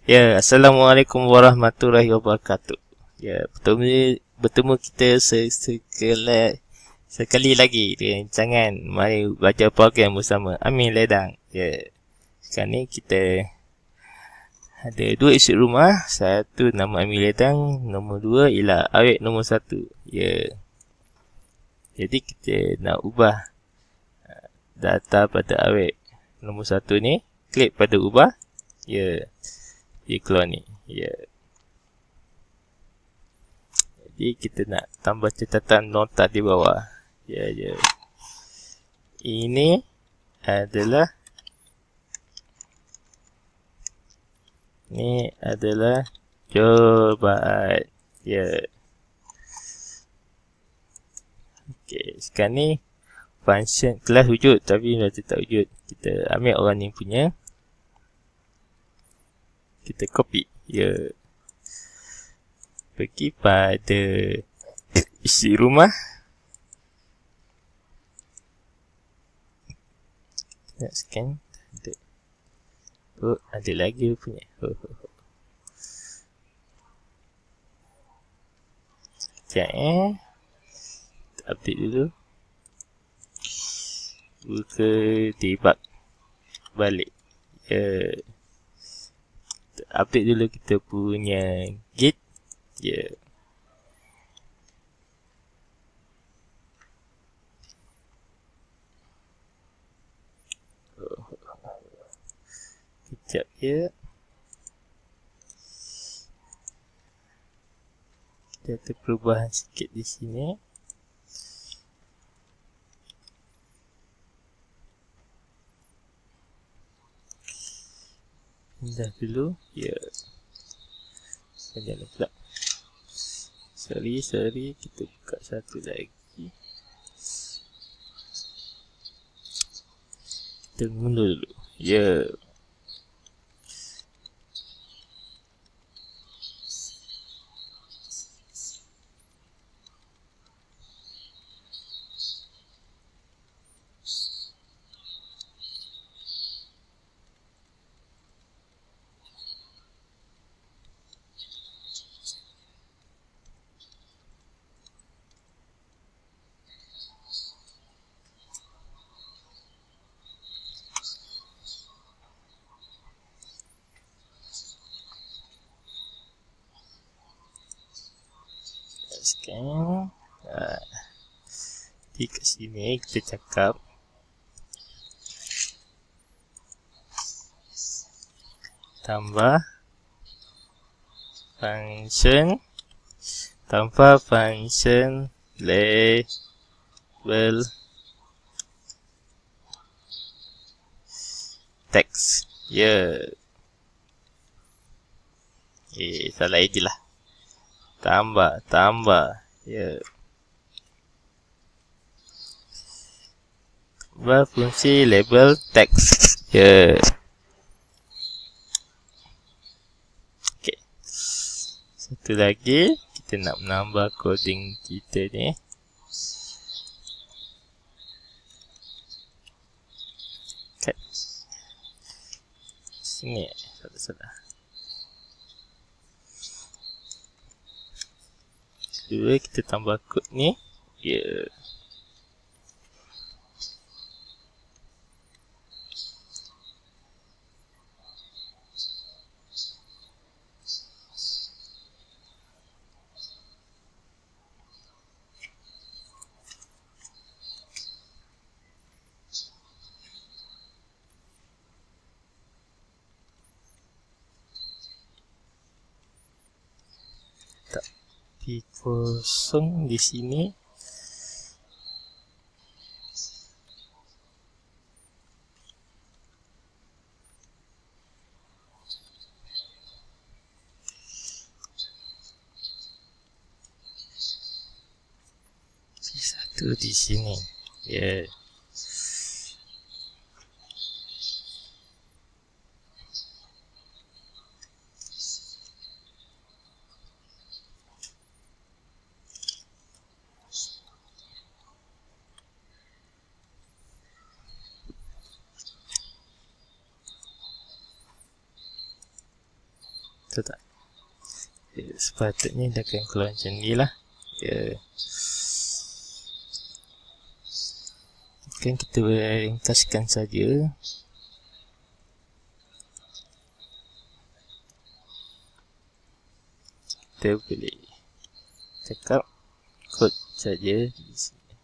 Ya, Assalamualaikum warahmatullahi wabarakatuh. Ya, bertemu kita sekali lagi di rancangan Mari Belajar Program bersama Amin Ledang. Ya, sekarang ni kita ada dua isi rumah. Satu nama Amin Ledang, nombor dua ialah awet nombor satu. Ya, jadi kita nak ubah data pada awet nombor satu ni. Klik pada ubah. Ya, dia keluar ni. Ya. Jadi kita nak tambah catatan nota di bawah. Ya. Ini adalah jawapan. Ya. Okey, sekarang ni function kelas wujud tapi dah tak wujud. Kita ambil orang ni punya. Kita copy. Ya. Pergi pada isi rumah. Nak scan. Ada lagi punya. Sekejap update dulu. Buka debug balik. Ya. Update dulu kita punya git. Ya. Kejap ya. Kita ada perubahan sikit di sini. Pindah dulu. Ya. Jangan pula. Sorry, kita buka satu lagi. Kita mundur dulu. Ya. Sekarang di kat sini kita cakap tambah function label text. Ya. Salah edit lah. Tambah. Ya. Tambah fungsi label text. Ya. Okey. Satu lagi, kita nak menambah coding kita ni. Kat sini. Salah. Dua, kita tambah kod ni. Ya. Tapi kosong di sini. Satu di sini. Ya. Betul tak? Sepatutnya dia akan keluar macam ni lah. Kan kita ringkaskan saja. Kita boleh cakap kod saja di sini.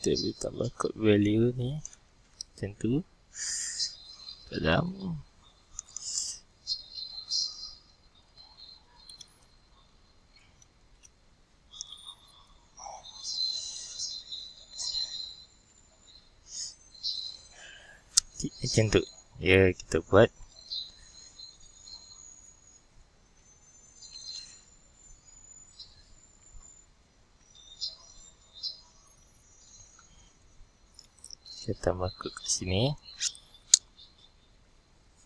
Kita boleh tambah kod value ni macam tu dalam macam tu. Ya, kita buat kita tambah kod kat sini.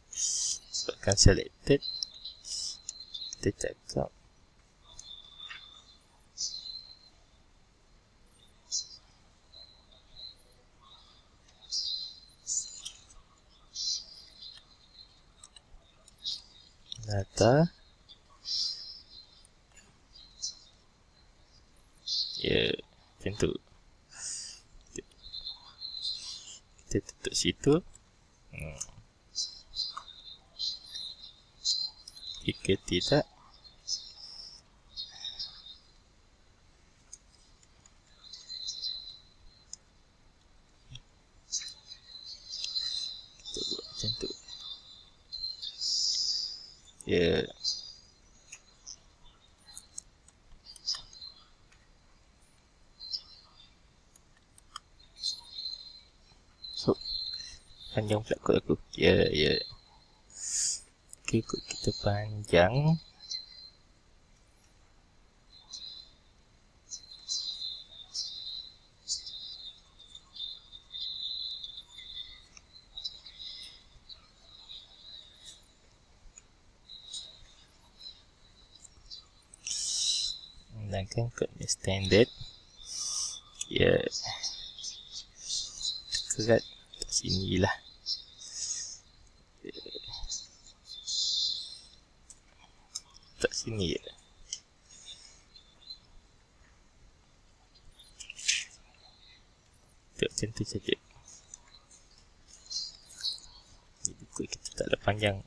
Sebabkan selected, kita cakap data. Ya, macam tu. Kita tutup situ. Jika tidak, kita buat macam tu. Ya. So, panjang pula kod aku. Ya. Okay, kod kita panjang. Menggunakan kod standard. Ya. Kerat kat sini lah. Tak sini je. Macam tu saja. Jadi kod kita taklah panjang.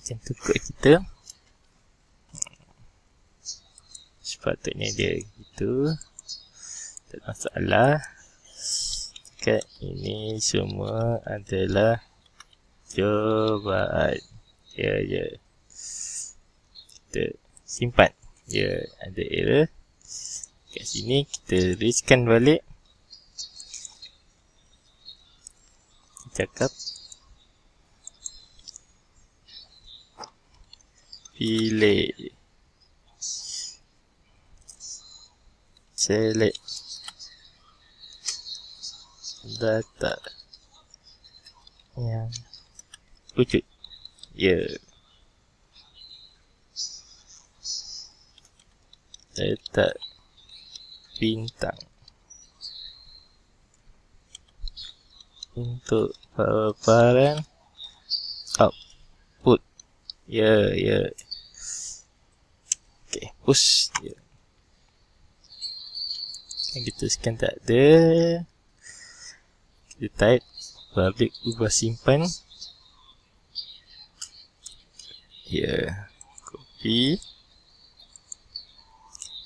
Macam tu kod kita. Sepatutnya dia gitu. Tak ada masalah. Kat ini semua adalah cubaan. Ya. Kita simpan. Ya, ada error. Kat sini kita riskan balik. Cakap pilih select data yang wujud. Ya. Letak bintang untuk paparan output. Ya. Okay, push. Ya. Kan kita scan tak ada. Kita type public ubah simpan. Ya. Copy.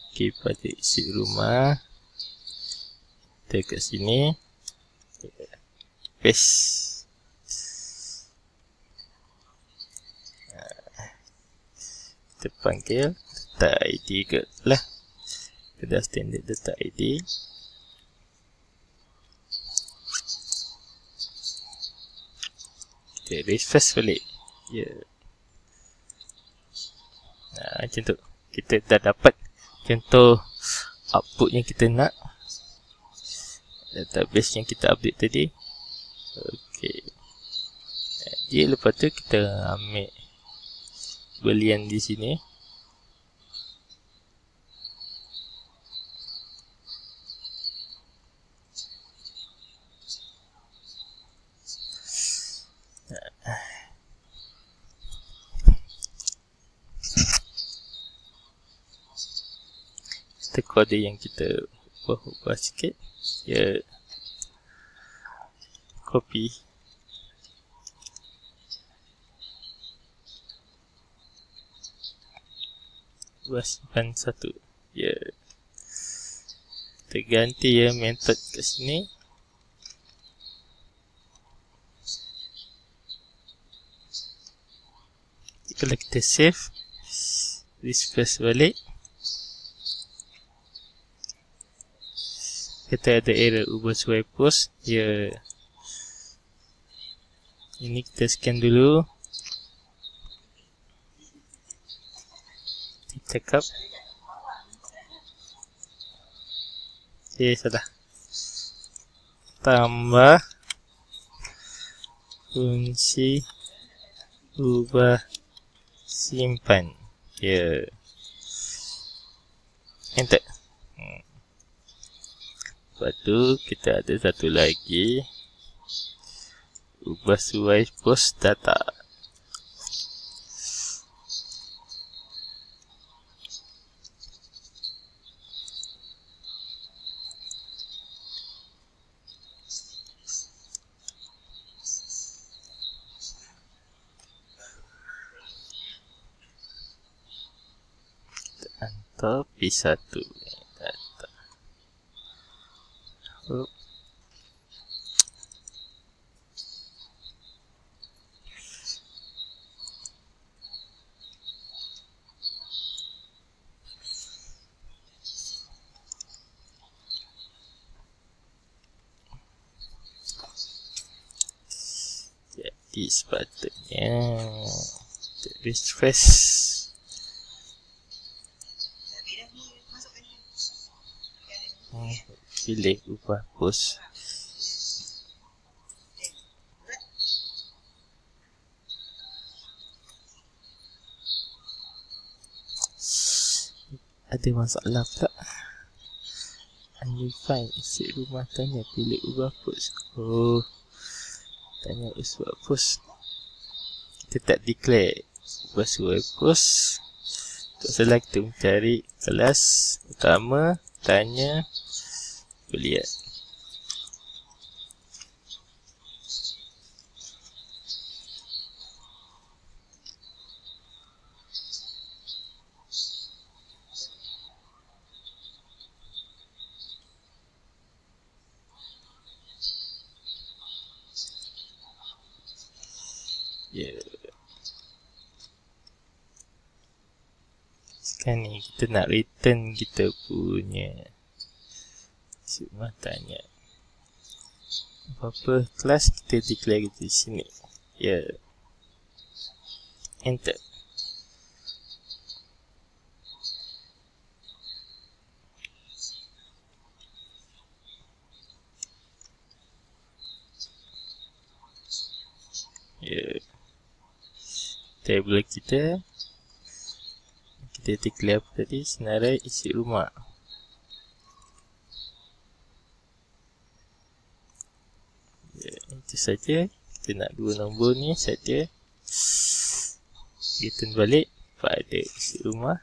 Okay, pada isi rumah. Kita kat sini. Paste. Kita panggil data ID ke lah. Kita dah standard data ID. Kita refresh balik. Ya. Macam tu. Kita dah dapat contoh output yang kita nak. database yang kita update tadi. Okey. Jadi lepas tu kita ambil belian di sini. Kita kode yang kita ubah sikit. Ya, copy. Ubah simpan satu. Ya, kita ganti ya method kat sini. Kalau kita save, refresh balik, kita ada error ubah sesuai post. Ya, ini kita scan dulu, kita cakap. Salah, tambah kunci ubah simpan. Ya, enter. Lepas tu kita ada satu lagi, ubah sesuai post data. Kita hantar P1 data. Jadi sepatutnya kita refresh. Pilih ubah post. Ada masalah pula. Undefined isi rumah tanya pilih ubah post. Oh, tanya ubah post. Kita tak declare ubah sesuai post. Tak salah, kita mencari kelas utama, tanya belian. Ya. Sekarang ni kita nak return kita punya rumah tanya. Apa-apa kelas kita declare di sini. Ya. Enter. Ya. Table kita declare apa tadi? Senarai isi rumah. Ya, itu saja. Kita nak dua nombor ni saja. Return balik pada isi rumah.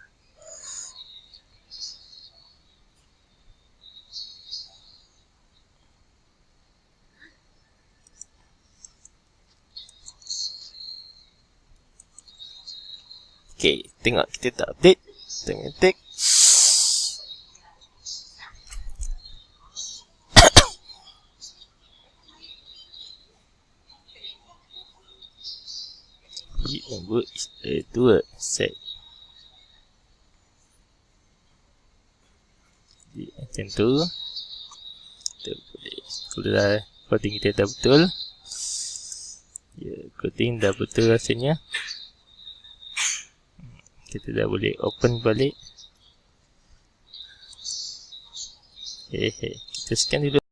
Okay, tengok kita tak update. Tengok take. Nombor 2 set. Jadi macam tu kita boleh, kalau dah coding kita dah betul. Ya, coding dah betul rasanya. Kita dah boleh open balik. Kita scan dulu.